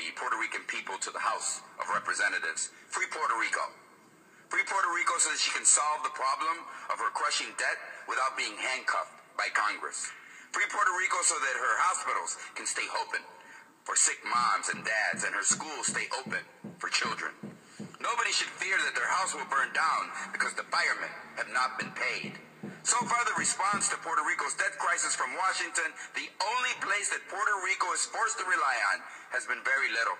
the Puerto Rican people to the House of Representatives. Free Puerto Rico. Free Puerto Rico so that she can solve the problem of her crushing debt without being handcuffed by Congress. Free Puerto Rico so that her hospitals can stay open for sick moms and dads and her schools stay open for children. Nobody should fear that their house will burn down because the firemen have not been paid. So far, the response to Puerto Rico's debt crisis from Washington, the only place that Puerto Rico is forced to rely on, has been very little.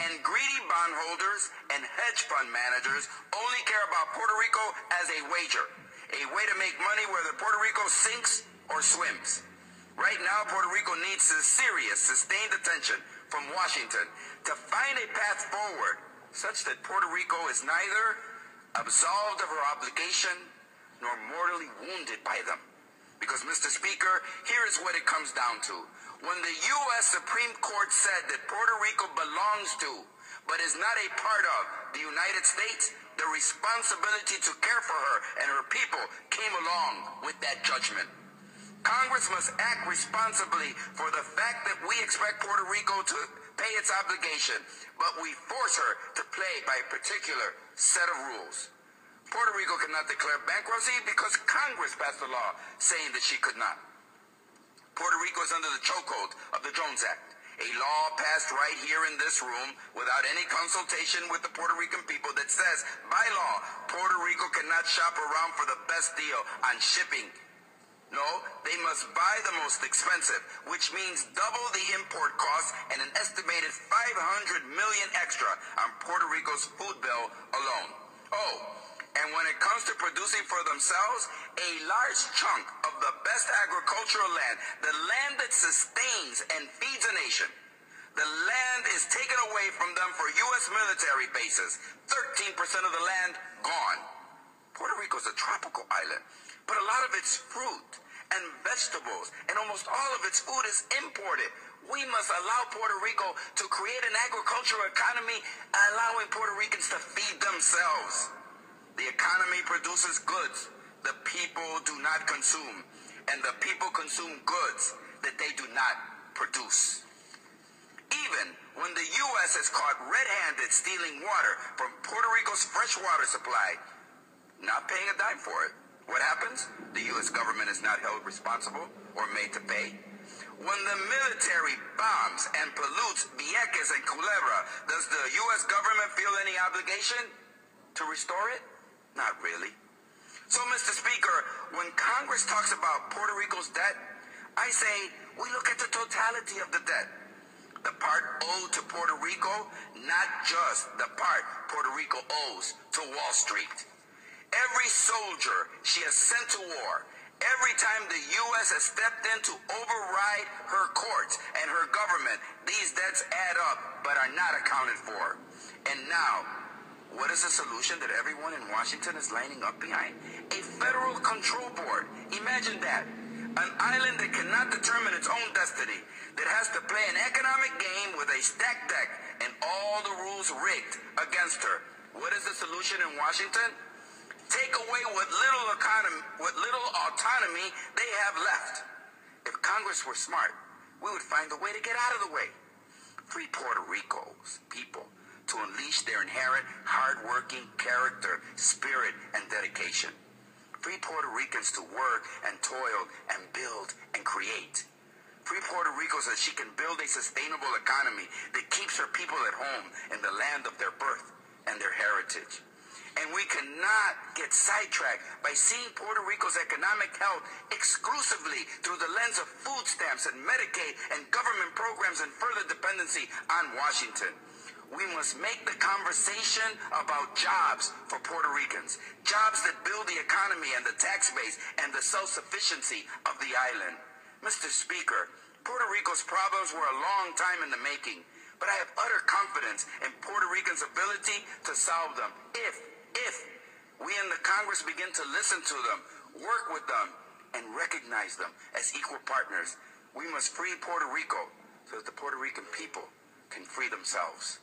And greedy bondholders and hedge fund managers only care about Puerto Rico as a wager, a way to make money whether Puerto Rico sinks or swims. Right now, Puerto Rico needs serious, sustained attention from Washington to find a path forward such that Puerto Rico is neither absolved of her obligation nor mortally wounded by them. Because, Mr. Speaker, here is what it comes down to. When the U.S. Supreme Court said that Puerto Rico belongs to, but is not a part of, the United States, the responsibility to care for her and her people came along with that judgment. Congress must act responsibly for the fact that we expect Puerto Rico to pay its obligation, but we force her to play by a particular set of rules. Puerto Rico cannot declare bankruptcy because Congress passed a law saying that she could not. Puerto Rico is under the chokehold of the Jones Act, a law passed right here in this room without any consultation with the Puerto Rican people that says, by law, Puerto Rico cannot shop around for the best deal on shipping. No, they must buy the most expensive, which means double the import cost and an estimated $500 million extra on Puerto Rico's food bill alone. Oh, and when it comes to producing for themselves, a large chunk of the best agricultural land, the land that sustains and feeds a nation, the land is taken away from them for U.S. military bases. 13% of the land gone. Puerto Rico is a tropical island, but a lot of its fruit and vegetables and almost all of its food is imported. We must allow Puerto Rico to create an agricultural economy, allowing Puerto Ricans to feed themselves. The economy produces goods the people do not consume, and the people consume goods that they do not produce. Even when the U.S. is caught red-handed stealing water from Puerto Rico's freshwater supply, not paying a dime for it, what happens? The U.S. government is not held responsible or made to pay. When the military bombs and pollutes Vieques and Culebra, does the U.S. government feel any obligation to restore it? Not really. So, Mr. Speaker, when Congress talks about Puerto Rico's debt, I say we look at the totality of the debt. The part owed to Puerto Rico, not just the part Puerto Rico owes to Wall Street. Every soldier she has sent to war, every time the U.S. has stepped in to override her courts and her government, these debts add up but are not accounted for. And now, what is the solution that everyone in Washington is lining up behind? A federal control board. Imagine that. An island that cannot determine its own destiny, that has to play an economic game with a stacked deck and all the rules rigged against her. What is the solution in Washington? Take away what little autonomy they have left. If Congress were smart, we would find a way to get out of the way. Free Puerto Rico's people to unleash their inherent hard-working character, spirit, and dedication. Free Puerto Ricans to work and toil and build and create. Free Puerto Rico so that she can build a sustainable economy that keeps her people at home in the land of their birth and their heritage. And we cannot get sidetracked by seeing Puerto Rico's economic health exclusively through the lens of food stamps and Medicaid and government programs and further dependency on Washington. We must make the conversation about jobs for Puerto Ricans, jobs that build the economy and the tax base and the self-sufficiency of the island. Mr. Speaker, Puerto Rico's problems were a long time in the making, but I have utter confidence in Puerto Ricans' ability to solve them if we in the Congress begin to listen to them, work with them, and recognize them as equal partners. We must free Puerto Rico so that the Puerto Rican people can free themselves.